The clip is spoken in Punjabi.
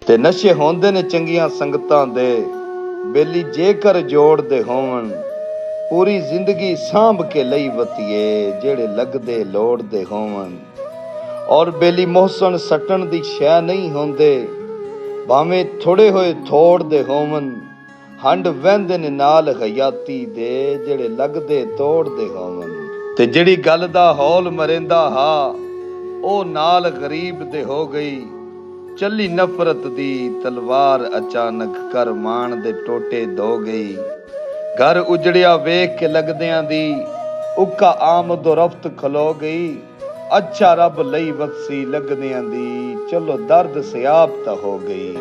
ਤੇ ਨਸ਼ੇ ਹੁੰਦੇ ਨੇ ਚੰਗੀਆਂ ਸੰਗਤਾਂ ਦੇ, ਬੇਲੀ ਜੇਕਰ ਜੋੜਦੇ ਹੋਵਣ, ਪੂਰੀ ਜ਼ਿੰਦਗੀ ਸਾਂਭ ਕੇ ਲਈ ਵਤੀਏ, ਜਿਹੜੇ ਲੱਗਦੇ ਲੋੜਦੇ ਹੋਵਣ। ਔਰ ਬੇਲੀ ਮੋਹਸਣ ਸੱਟਣ ਦੀ ਸ਼ੈ ਨਹੀਂ ਹੁੰਦੇ, ਭਾਵੇਂ ਥੋੜੇ ਹੋਏ ਥੋੜਦੇ ਹੋਵਣ। ਹੰਡ ਵਹਿੰਦੇ ਨੇ ਨਾਲ ਹਯਾਤੀ ਦੇ, ਜਿਹੜੇ ਲੱਗਦੇ ਤੋੜਦੇ ਹੋਵਣ। ਤੇ ਜਿਹੜੀ ਗੱਲ ਦਾ ਹੌਲ ਮਰਿੰਦਾ ਹਾ, ਉਹ ਨਾਲ ਗਰੀਬ ਦੇ ਹੋ ਗਈ। ਚੱਲੀ ਨਫ਼ਰਤ ਦੀ ਤਲਵਾਰ ਅਚਾਨਕ, ਕਰ ਮਾਣ ਦੇ ਟੋਟੇ ਧੋ ਗਈ। ਘਰ ਉਜੜਿਆ ਵੇਖ ਕੇ ਲੱਗਦਿਆਂ ਦੀ, ਉੱਕਾ ਆਮਦ ਰਫਤ ਖਲੋ ਗਈ। ਅੱਛਾ ਰੱਬ ਲਈ ਵਕਸੀ ਲੱਗਦਿਆਂ ਦੀ, ਚਲੋ ਦਰਦ ਸਿਆਬ ਤਾਂ ਹੋ ਗਈ।